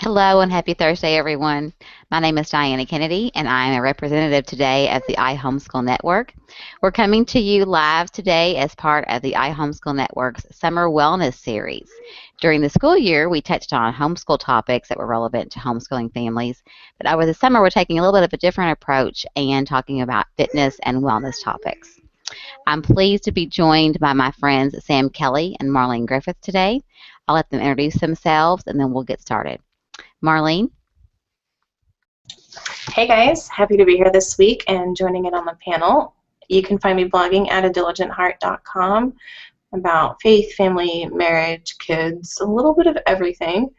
Hello and happy Thursday, everyone. My name is Diana Kennedy, and I am a representative today of the iHomeschool Network. We're coming to you live today as part of the iHomeschool Network's Summer Wellness Series. During the school year, we touched on homeschool topics that were relevant to homeschooling families, but over the summer, we're taking a little bit of a different approach and talking about fitness and wellness topics. I'm pleased to be joined by my friends Sam Kelly and Marlene Griffith today. I'll let them introduce themselves, and then we'll get started. Marlene? Hey guys, happy to be here this week and joining in on the panel. You can find me blogging at adiligentheart.com about faith, family, marriage, kids, a little bit of everything.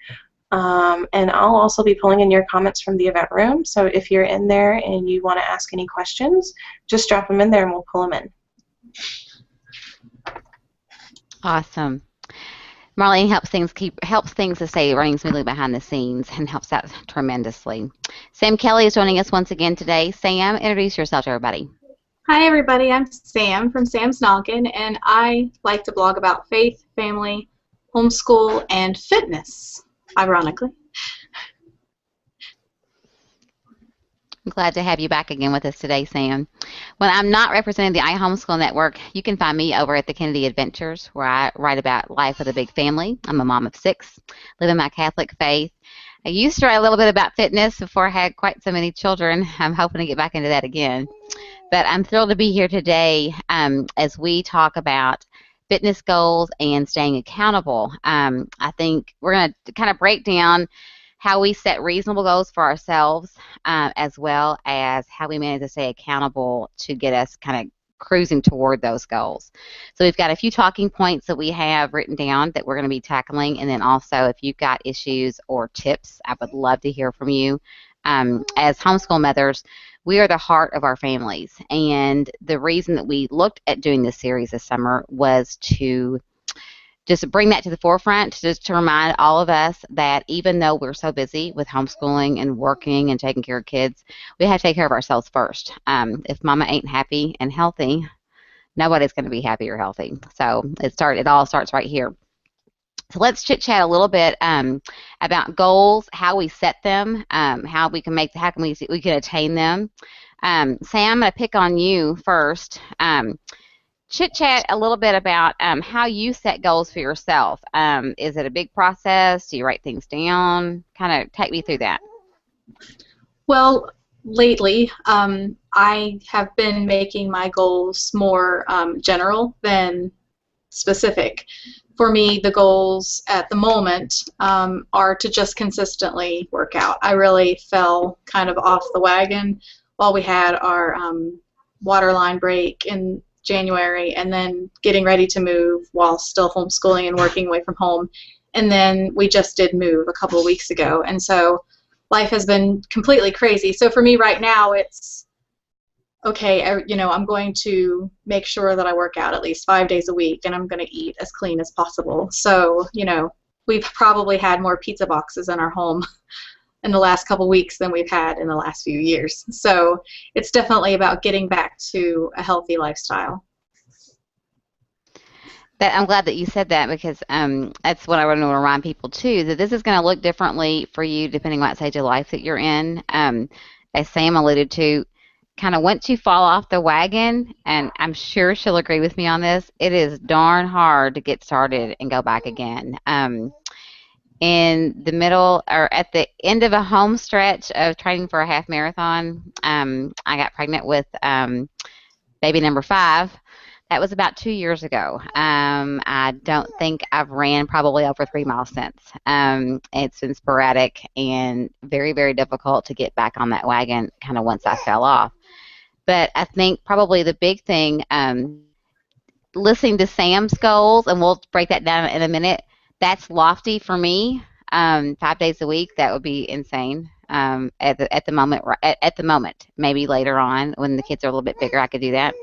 And I'll also be pulling in your comments from the event room. So if you're in there and you want to ask any questions, just drop them in there and we'll pull them in. Awesome. Marlene helps things to stay running smoothly behind the scenes and helps out tremendously. Sam Kelly is joining us once again today. Sam, introduce yourself to everybody. Hi everybody, I'm Sam from Sam's Noggin, and I like to blog about faith, family, homeschool, and fitness, ironically. I'm glad to have you back again with us today, Sam. When I'm not representing the iHomeschool Network, you can find me over at the Kennedy Adventures, where I write about life with a big family. I'm a mom of 6, living my Catholic faith. I used to write a little bit about fitness before I had quite so many children. I'm hoping to get back into that again. But I'm thrilled to be here today as we talk about fitness goals and staying accountable. I think we're going to kind of break down how we set reasonable goals for ourselves, as well as how we manage to stay accountable to get us kind of cruising toward those goals. So we've got a few talking points that we have written down that we're going to be tackling, and then also if you've got issues or tips, I would love to hear from you. As homeschool mothers, we are the heart of our families, and the reason that we looked at doing this series this summer was to just bring that to the forefront, just to remind all of us that even though we're so busy with homeschooling and working and taking care of kids, we have to take care of ourselves first. If mama ain't happy and healthy, nobody's going to be happy or healthy. So it all starts right here. So let's chit-chat a little bit about goals, how we set them, how we can attain them. Sam, I'm going to pick on you first. Chit-chat a little bit about how you set goals for yourself. Is it a big process? Do you write things down? Kind of take me through that. Well, lately, I have been making my goals more general than specific. For me, the goals at the moment are to just consistently work out. I really fell kind of off the wagon while we had our water line break in January, and then getting ready to move while still homeschooling and working away from home. And then we just did move a couple of weeks ago. And so life has been completely crazy. So for me right now, it's okay, I'm going to make sure that I work out at least 5 days a week, and I'm going to eat as clean as possible. So, we've probably had more pizza boxes in our home in the last couple weeks than we've had in the last few years. So it's definitely about getting back to a healthy lifestyle. I'm glad that you said that, because that's what I want to remind people too, that this is going to look differently for you depending on what stage of life that you're in. As Sam alluded to, kind of once you fall off the wagon, and I'm sure she'll agree with me on this, it is darn hard to get started and go back again. In the middle or at the end of a home stretch of training for a half marathon, I got pregnant with baby number 5. That was about 2 years ago. I don't think I've ran probably over 3 miles since. It's been sporadic and very, very difficult to get back on that wagon kind of once I fell off. But I think probably the big thing, listening to Sam's goals, and we'll break that down in a minute, that's lofty for me. 5 days a week, that would be insane. At the moment, maybe later on when the kids are a little bit bigger, I could do that.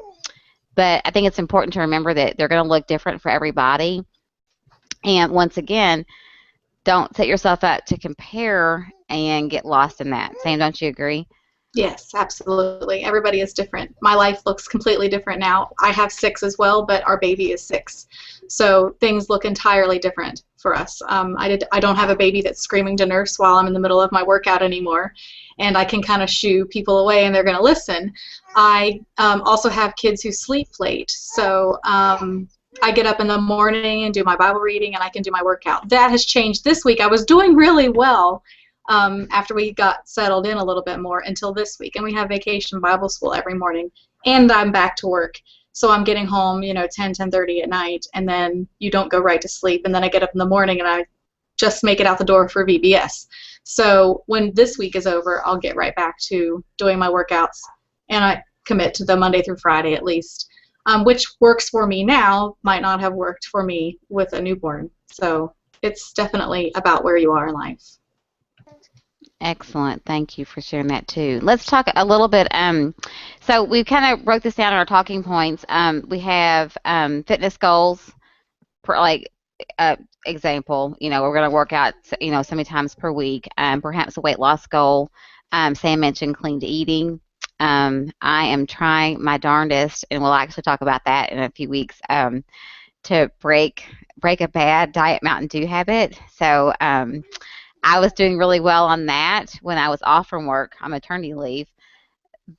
But I think it's important to remember that they're going to look different for everybody. And once again, don't set yourself up to compare and get lost in that. Sam, don't you agree? Yes, absolutely. Everybody is different. My life looks completely different now. I have 6 as well, but our baby is 6. So things look entirely different for us. I don't have a baby that's screaming to nurse while I'm in the middle of my workout anymore, and I can kind of shoo people away and they're going to listen. I also have kids who sleep late, so I get up in the morning and do my Bible reading, and I can do my workout. That has changed this week. I was doing really well after we got settled in a little bit more until this week. And we have vacation Bible school every morning. And I'm back to work. So I'm getting home, 10:30 at night. And then you don't go right to sleep. And then I get up in the morning and I just make it out the door for VBS. So when this week is over, I'll get right back to doing my workouts. And I commit to the Monday through Friday at least, which works for me now, might not have worked for me with a newborn. So it's definitely about where you are in life. Excellent. Thank you for sharing that too. Let's talk a little bit. So we kind of broke this down in our talking points. We have fitness goals, for like example. We're going to work out, so many times per week. Perhaps a weight loss goal. Sam mentioned clean eating. I am trying my darndest, and we'll actually talk about that in a few weeks. To break a bad Diet Mountain Dew habit. So. I was doing really well on that when I was off from work on maternity leave.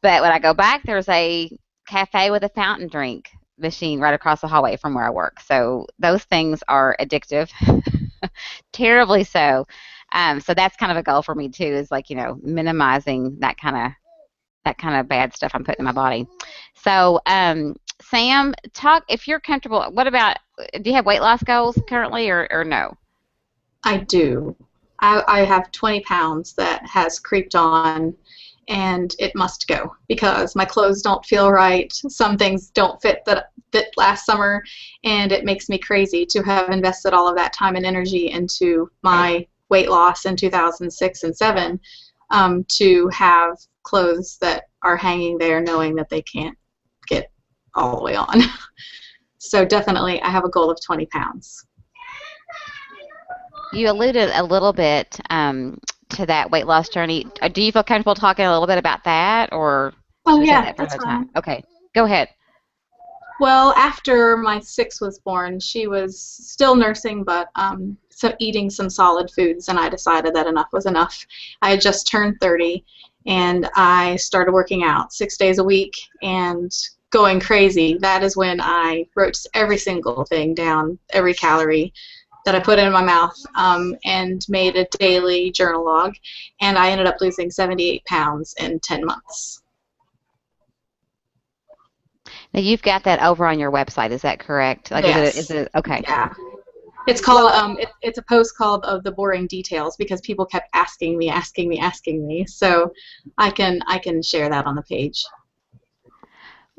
But when I go back, there's a cafe with a fountain drink machine right across the hallway from where I work. So those things are addictive, terribly so. So that's kind of a goal for me too, is like, minimizing that kind of bad stuff I'm putting in my body. So Sam, talk if you're comfortable. What about, do you have weight loss goals currently or no? I do. I have 20 pounds that has creeped on, and it must go because my clothes don't feel right. Some things don't fit that fit last summer, and it makes me crazy to have invested all of that time and energy into my weight loss in 2006 and 7 to have clothes that are hanging there knowing that they can't get all the way on. So definitely I have a goal of 20 pounds. You alluded a little bit to that weight loss journey. Do you feel comfortable talking a little bit about that, or should we save that for that's another fine. time? Okay, go ahead. Well, after my 6 was born, she was still nursing, but eating some solid foods, and I decided that enough was enough. I had just turned 30, and I started working out 6 days a week and going crazy. That is when I wrote every single thing down, every calorie that I put in my mouth, and made a daily journal log, and I ended up losing 78 pounds in 10 months. Now you've got that over on your website, is that correct? Like, Yes. is it okay? Yeah. It's called it's a post called "Of the Boring Details" because people kept asking me. So I can share that on the page.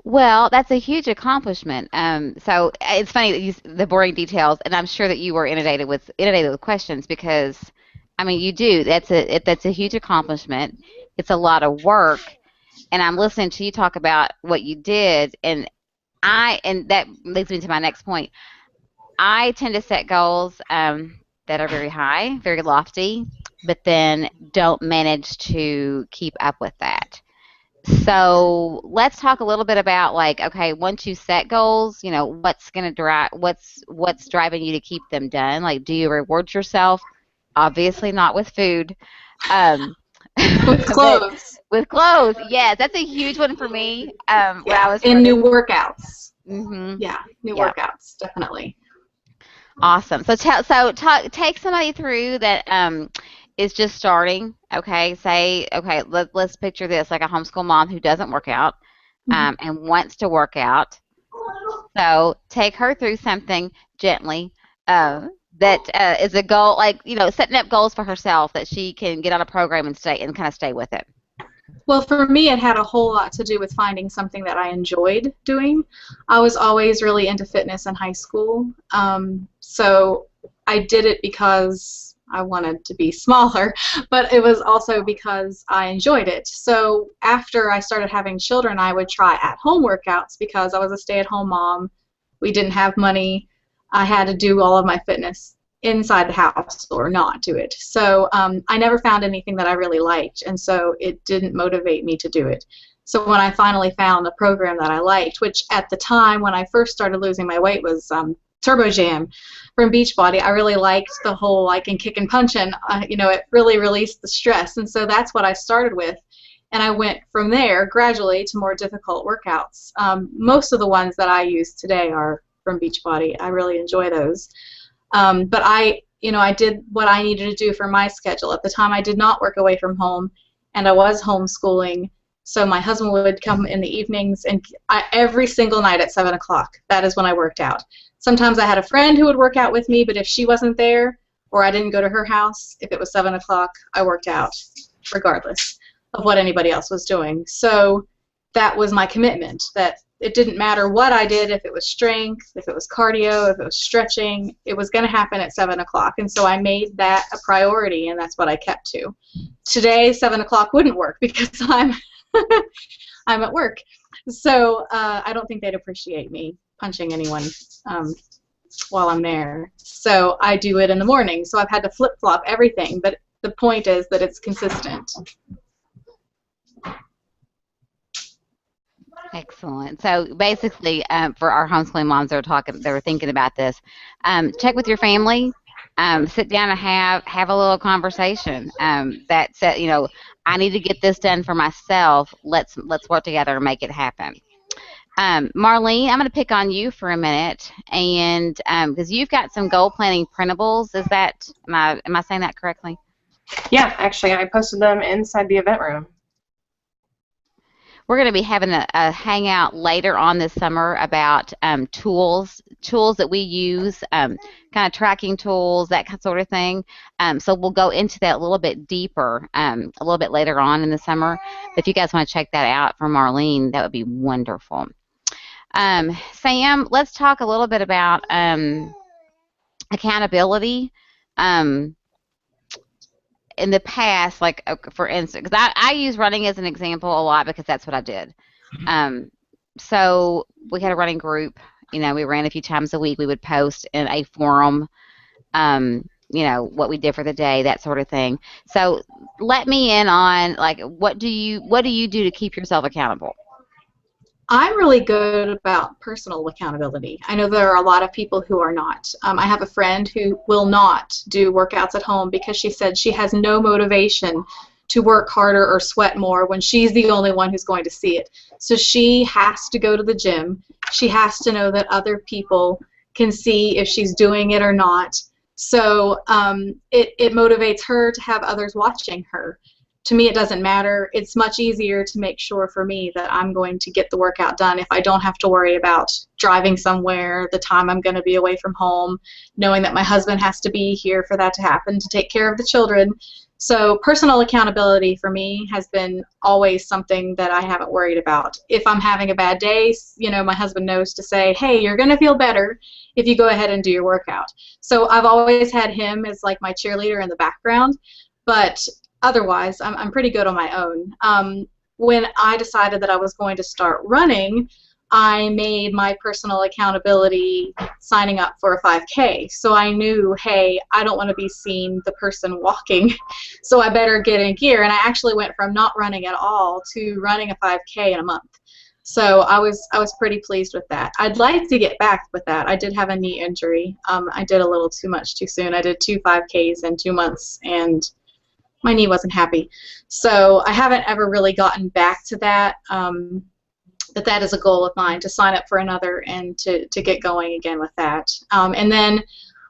Well, that's a huge accomplishment. So it's funny that the boring details, and I'm sure that you were inundated with questions because, I mean, you do. That's a huge accomplishment. It's a lot of work, and I'm listening to you talk about what you did, and that leads me to my next point. I tend to set goals that are very high, very lofty, but then don't manage to keep up with that. So let's talk a little bit about, like, okay, once you set goals, what's going to drive, what's driving you to keep them done? Like, do you reward yourself? Obviously not with food. With clothes. With clothes, yes, that's a huge one for me. When I was in new workouts. Mm-hmm. Yeah, new workouts, definitely. Awesome. So take somebody through that is just starting. Okay, let's picture this, like a homeschool mom who doesn't work out and wants to work out. So take her through something gently that is a goal, like, setting up goals for herself that she can get on a program and kind of stay with it. Well, for me, it had a whole lot to do with finding something that I enjoyed doing. I was always really into fitness in high school, so I did it because I wanted to be smaller, but it was also because I enjoyed it. So after I started having children, I would try at-home workouts because I was a stay-at-home mom. We didn't have money. I had to do all of my fitness inside the house or not do it. So I never found anything that I really liked, and so it didn't motivate me to do it. So when I finally found a program that I liked, which at the time when I first started losing my weight was Turbo Jam from Beachbody, I really liked the whole like and kick and punch, and it really released the stress, and so that's what I started with. And I went from there gradually to more difficult workouts. Most of the ones that I use today are from Beachbody. I really enjoy those. But I did what I needed to do for my schedule. At the time, I did not work away from home, and I was homeschooling. So my husband would come in the evenings, and every single night at 7 o'clock, that is when I worked out. Sometimes I had a friend who would work out with me, but if she wasn't there or I didn't go to her house, if it was 7 o'clock, I worked out regardless of what anybody else was doing. So that was my commitment, that it didn't matter what I did, if it was strength, if it was cardio, if it was stretching, it was going to happen at 7 o'clock. And so I made that a priority, and that's what I kept to. Today, 7 o'clock wouldn't work because I'm I'm at work. So I don't think they'd appreciate me punching anyone while I'm there. So I do it in the morning. So I've had to flip-flop everything, but the point is that it's consistent. Excellent. So basically, for our homeschooling moms that are thinking about this, check with your family, sit down and have a little conversation. That said, I need to get this done for myself. Let's work together and make it happen. Marlene, I'm going to pick on you for a minute, and because you've got some goal planning printables. Am I saying that correctly? Yeah, actually, I posted them inside the event room. We're going to be having a hangout later on this summer about tools that we use, kind of tracking tools, that sort of thing. So we'll go into that a little bit deeper a little bit later on in the summer. But if you guys want to check that out from Marlene, that would be wonderful. Sam, let's talk a little bit about accountability. In the past, like for instance, because I use running as an example a lot because that's what I did. So we had a running group. We ran a few times a week. We would post in a forum, what we did for the day, that sort of thing. So let me in on what do you do to keep yourself accountable? I'm really good about personal accountability. I know there are a lot of people who are not. I have a friend who will not do workouts at home because she said she has no motivation to work harder or sweat more when she's the only one who's going to see it. So she has to go to the gym. She has to know that other people can see if she's doing it or not. So it motivates her to have others watching her. To me, it doesn't matter. It's much easier to make sure for me that I'm going to get the workout done if I don't have to worry about driving somewhere, the time I'm going to be away from home, knowing that my husband has to be here for that to happen, to take care of the children. So personal accountability for me has been always something that I haven't worried about. If I'm having a bad day, my husband knows to say, hey, you're going to feel better if you go ahead and do your workout. So I've always had him as like my cheerleader in the background, but otherwise, I'm pretty good on my own. When I decided that I was going to start running, I made my personal accountability signing up for a 5K. So I knew, hey, I don't want to be seen the person walking, so I better get in gear. And I actually went from not running at all to running a 5K in a month. So I was pretty pleased with that. I'd like to get back with that. I did have a knee injury. I did a little too much too soon. I did 2 5Ks in 2 months, and my knee wasn't happy. So I haven't ever really gotten back to that, but that is a goal of mine, to sign up for another and to get going again with that. And then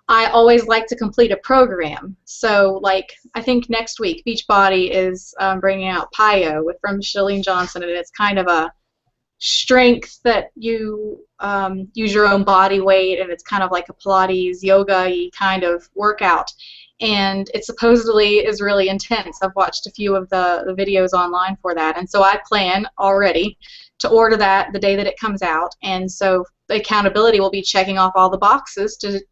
I always like to complete a program. So I think next week Beachbody is bringing out PiYo from Chalene Johnson, and it's kind of a strength that you use your own body weight, and it's kind of like a Pilates, yoga-y kind of workout. And it supposedly is really intense. I've watched a few of the videos online for that, and so I plan already to order that the day that it comes out, and so the accountability will be checking off all the boxes to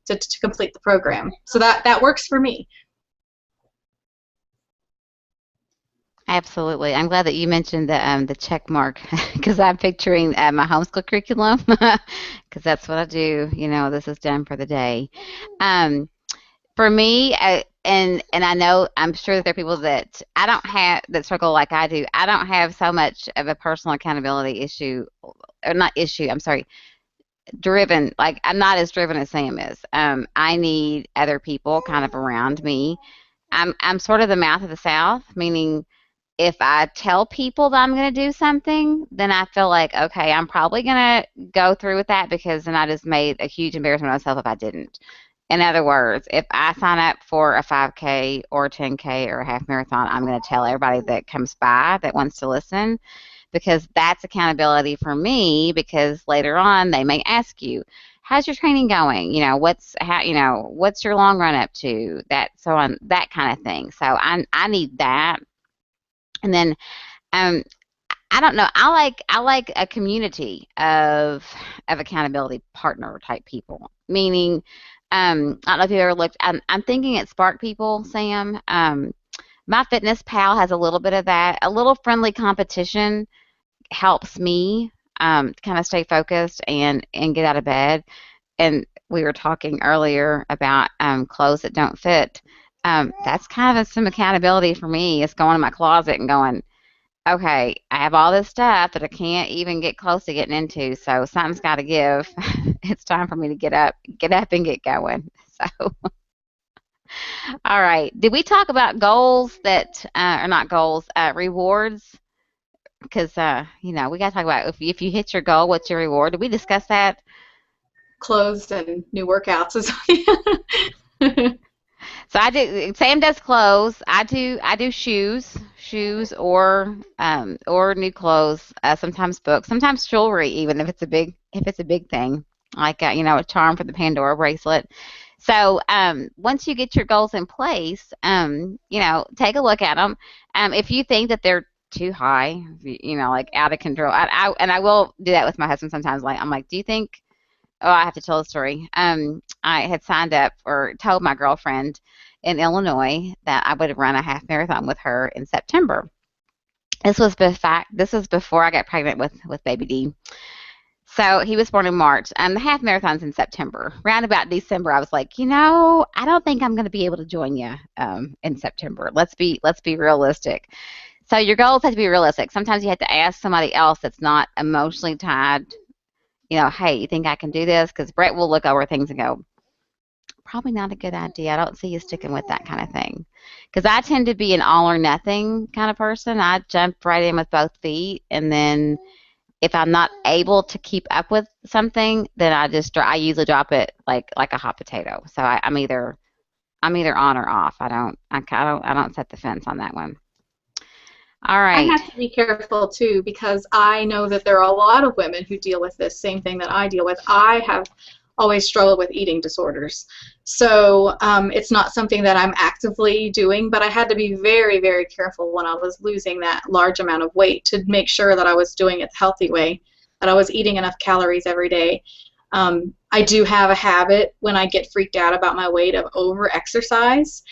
complete the program. So that works for me. Absolutely. I'm glad that you mentioned the check mark because I'm picturing my homeschool curriculum because that's what I do. This is done for the day. For me, and I know I'm sure that there are people that I don't have that struggle like I do. I don't have so much of a personal accountability issue, or not issue. I'm sorry, driven. Like I'm not as driven as Sam is. I need other people kind of around me. I'm sort of the mouth of the South, meaning if I tell people that I'm going to do something, then I feel like, okay, I'm probably going to go through with that because then I just made a huge embarrassment of myself if I didn't. In other words, if I sign up for a 5K or a 10K or a half marathon, I'm going to tell everybody that comes by that wants to listen because that's accountability for me because later on they may ask you, how's your training going? What's your long run up to? That so on that kind of thing. So I need that. And then um, I don't know. I like a community of accountability partner type people. Meaning, I don't know if you've ever looked. I'm thinking at Spark People, Sam. My Fitness Pal has a little bit of that. A little friendly competition helps me kind of stay focused and get out of bed. And we were talking earlier about clothes that don't fit. That's kind of some accountability for me. It's going in my closet and going, okay, I have all this stuff that I can't even get close to getting into, so something's got to give. It's time for me to get up and get going. So, all right. Did we talk about goals that are not goals, rewards? Because we got to talk about if you hit your goal, what's your reward? Did we discuss that? Clothes and new workouts is So I do. Sam does clothes. I do shoes or new clothes. Sometimes books, sometimes jewelry, even if it's a big thing, like a charm for the Pandora bracelet. So once you get your goals in place, take a look at them. If you think that they're too high, like out of control, I will do that with my husband sometimes. Like I'm like, do you think? Oh, I have to tell a story. I had signed up or told my girlfriend in Illinois that I would run a half marathon with her in September. This was before I got pregnant with baby D. So he was born in March, and the half marathon's in September. Round about December, I was like, I don't think I'm going to be able to join you in September. Let's be realistic. So your goals have to be realistic. Sometimes you have to ask somebody else that's not emotionally tied. Hey, you think I can do this? Because Brett will look over things and go, probably not a good idea. I don't see you sticking with that kind of thing. Because I tend to be an all or nothing kind of person. I jump right in with both feet, and then if I'm not able to keep up with something, then I usually drop it like a hot potato. So I'm either on or off. I don't set the fence on that one. All I right. have to be careful too because I know that there are a lot of women who deal with this same thing that I deal with. I have always struggled with eating disorders. So it's not something that I'm actively doing, but I had to be very, very careful when I was losing that large amount of weight to make sure that I was doing it the healthy way, that I was eating enough calories every day. I do have a habit when I get freaked out about my weight of over-exercise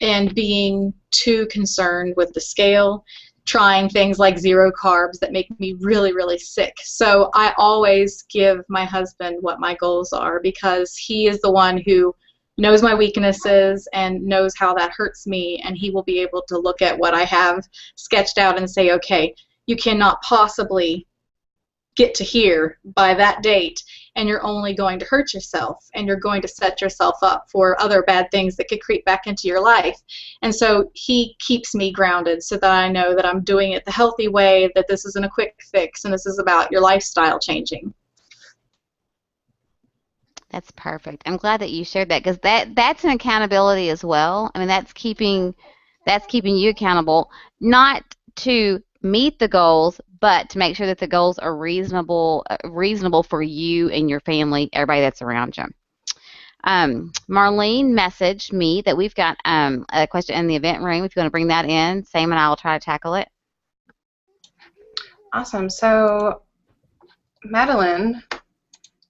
and being too concerned with the scale, trying things like zero carbs that make me really, really sick. So I always give my husband what my goals are because he is the one who knows my weaknesses and knows how that hurts me, and he will be able to look at what I have sketched out and say, okay, you cannot possibly get to here by that date, and you're only going to hurt yourself, and you're going to set yourself up for other bad things that could creep back into your life. And so he keeps me grounded so that I know that I'm doing it the healthy way, that this isn't a quick fix, and this is about your lifestyle changing. That's perfect. I'm glad that you shared that because that's an accountability as well. I mean, that's keeping you accountable, not to meet the goals, but to make sure that the goals are reasonable for you and your family, everybody that's around you. Marlene messaged me that we've got a question in the event room. If you want to bring that in, Sam and I will try to tackle it. Awesome. So Madeline,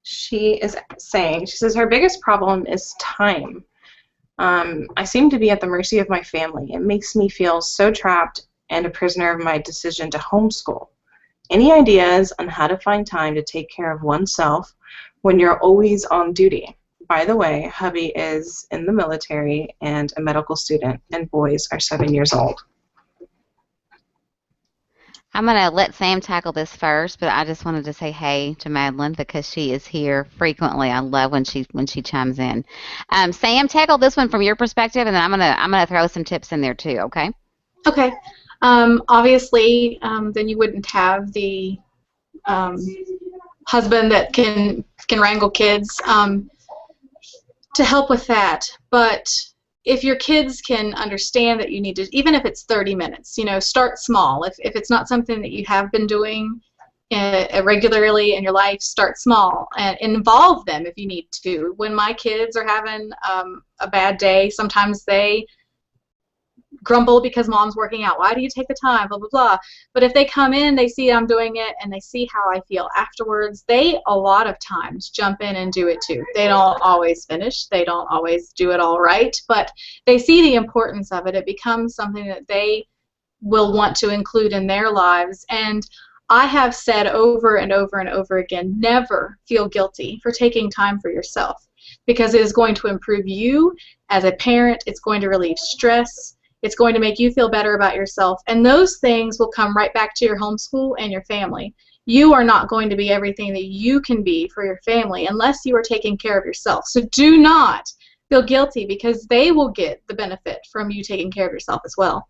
she says her biggest problem is time. I seem to be at the mercy of my family. It makes me feel so trapped and a prisoner of my decision to homeschool. Any ideas on how to find time to take care of oneself when you're always on duty? by the way, hubby is in the military and a medical student, and boys are 7 years old. I'm going to let Sam tackle this first, but I just wanted to say hey to Madeline because she is here frequently. I love when she chimes in. Sam, tackle this one from your perspective, and then I'm gonna throw some tips in there too. Okay. Okay. Obviously, then you wouldn't have the um, husband that can wrangle kids to help with that. But if your kids can understand that you need to, even if it's 30 minutes, start small. If it's not something that you have been doing regularly in your life, start small and involve them if you need to. When my kids are having a bad day, sometimes they grumble because mom's working out. Why do you take the time? Blah, blah, blah. But if they come in, they see I'm doing it, and they see how I feel afterwards, they a lot of times jump in and do it too. They don't always finish. They don't always do it all right, but they see the importance of it. It becomes something that they will want to include in their lives. And I have said over and over and over again, never feel guilty for taking time for yourself, because it is going to improve you as a parent. It's going to relieve stress. It's going to make you feel better about yourself, and those things will come right back to your homeschool and your family. You are not going to be everything that you can be for your family unless you are taking care of yourself. So do not feel guilty, because they will get the benefit from you taking care of yourself as well.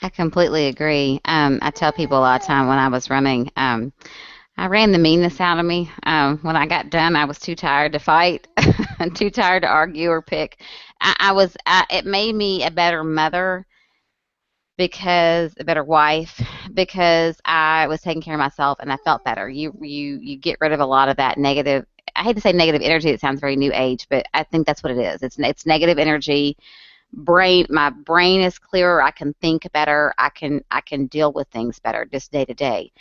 I completely agree. I tell people a lot of time when I was running, I ran the meanness out of me. When I got done, I was too tired to fight, and too tired to argue or pick. It made me a better mother, because a better wife, because I was taking care of myself and I felt better. You get rid of a lot of that negative. I hate to say negative energy. It sounds very new age, but I think that's what it is. It's negative energy. My brain is clearer. I can think better. I can deal with things better just day to day.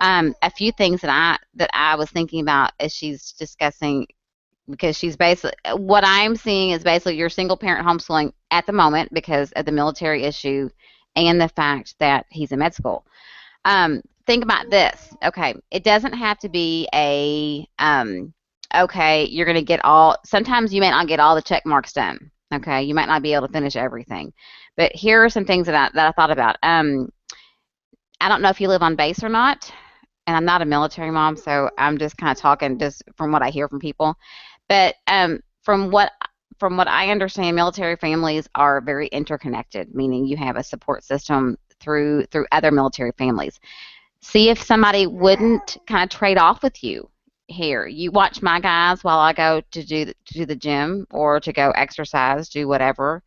A few things that I was thinking about as she's discussing, because she's basically, what I'm seeing is basically you're single parent homeschooling at the moment because of the military issue and the fact that he's in med school. Think about this. Okay, it doesn't have to be okay, you're going to get sometimes you may not get all the check marks done. Okay, you might not be able to finish everything. But here are some things that I thought about. I don't know if you live on base or not, and I'm not a military mom, so I'm just kind of talking just from what I hear from people. But from what I understand, military families are very interconnected, meaning you have a support system through other military families. See if somebody wouldn't kind of trade off with you here. You watch my guys while I go to do the gym or to go exercise, do whatever.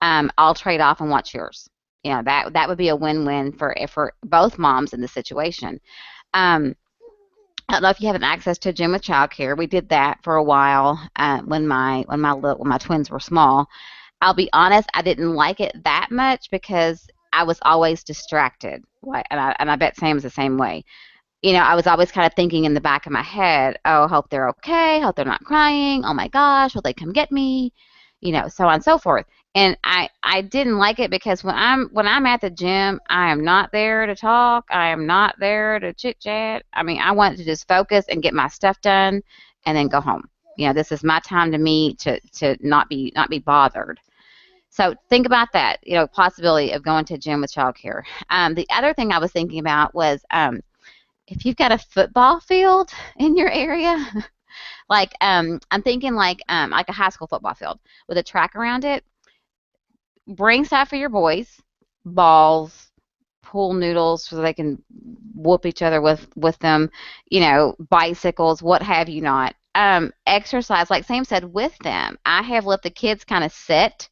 I'll trade off and watch yours. That would be a win-win for both moms in the situation. Um, I don't know if you have access to a gym with childcare. We did that for a while when my twins were small. I'll be honest, I didn't like it that much because I was always distracted. And I bet Sam's the same way. I was always kind of thinking in the back of my head, oh, hope they're okay, hope they're not crying, oh my gosh, will they come get me, so on and so forth. And I didn't like it because when I'm at the gym, I am not there to talk, I am not there to chit chat. I mean, I want to just focus and get my stuff done and then go home. This is my time to me to not be bothered. So think about that, possibility of going to a gym with childcare. The other thing I was thinking about was if you've got a football field in your area, like I'm thinking like a high school football field with a track around it. Bring stuff for your boys, balls, pool noodles so they can whoop each other with them, bicycles, what have you not. Exercise, like Sam said, with them. I have let the kids kind of sit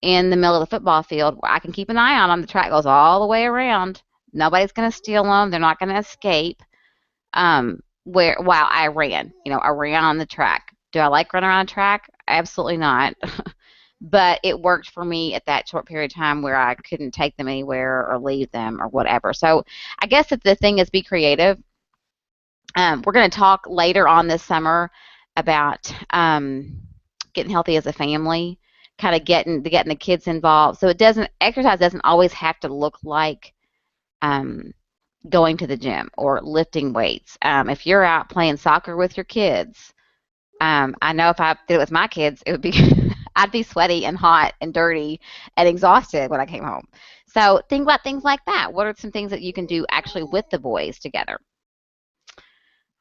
in the middle of the football field where I can keep an eye on them. The track goes all the way around. Nobody's going to steal them. They're not going to escape. While I ran, around the track. Do I like running around a track? Absolutely not. But it worked for me at that short period of time where I couldn't take them anywhere or leave them or whatever. So I guess that the thing is be creative. We're going to talk later on this summer about getting healthy as a family, kind of getting the kids involved. So exercise doesn't always have to look like going to the gym or lifting weights. If you're out playing soccer with your kids, I know if I did it with my kids, it would be I'd be sweaty and hot and dirty and exhausted when I came home. So think about things like that. What are some things that you can do actually with the boys together?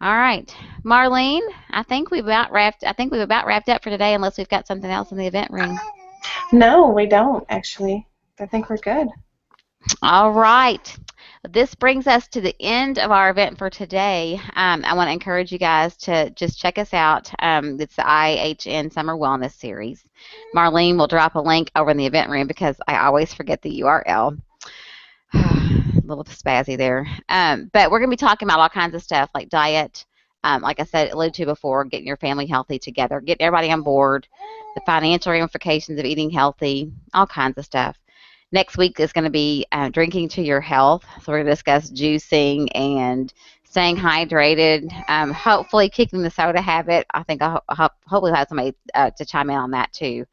All right, Marlene, I think we've about wrapped up for today, unless we've got something else in the event room. No, we don't actually. I think we're good. All right. This brings us to the end of our event for today. I want to encourage you guys to just check us out. It's the IHN Summer Wellness Series. Marlene will drop a link over in the event room because I always forget the URL. A little spazzy there. But we're going to be talking about all kinds of stuff like diet. Like I said, alluded to before, getting your family healthy together, getting everybody on board, the financial ramifications of eating healthy, all kinds of stuff. Next week is going to be drinking to your health. So we're going to discuss juicing and staying hydrated, hopefully kicking the soda habit. I think hopefully we'll have somebody to chime in on that too.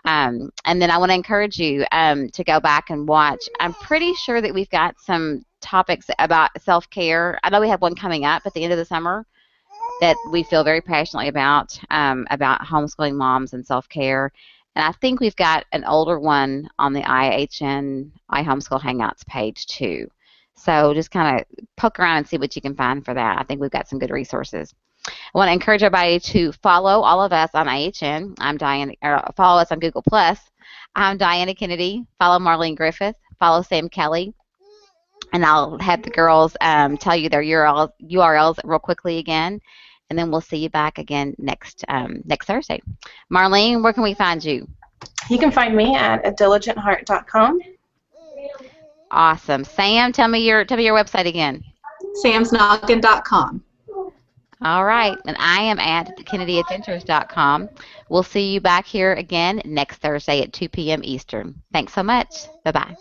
And then I want to encourage you to go back and watch. I'm pretty sure that we've got some topics about self-care. I know we have one coming up at the end of the summer that we feel very passionately about homeschooling moms and self-care. And I think we've got an older one on the iHomeschool Hangouts page too. So just kind of poke around and see what you can find for that. I think we've got some good resources. I want to encourage everybody to follow all of us on IHN. I'm Diana. Follow us on Google+. I'm Diana Kennedy. Follow Marlene Griffith. Follow Sam Kelly. And I'll have the girls tell you their URLs real quickly again. And then we'll see you back again next Thursday. Marlene, where can we find you? You can find me at adiligent.heart.com. Awesome. Sam, tell me your website again. samsnoggin.com. All right. And I am at thekennedyadventures.com. We'll see you back here again next Thursday at 2 p.m. Eastern. Thanks so much. Bye-bye.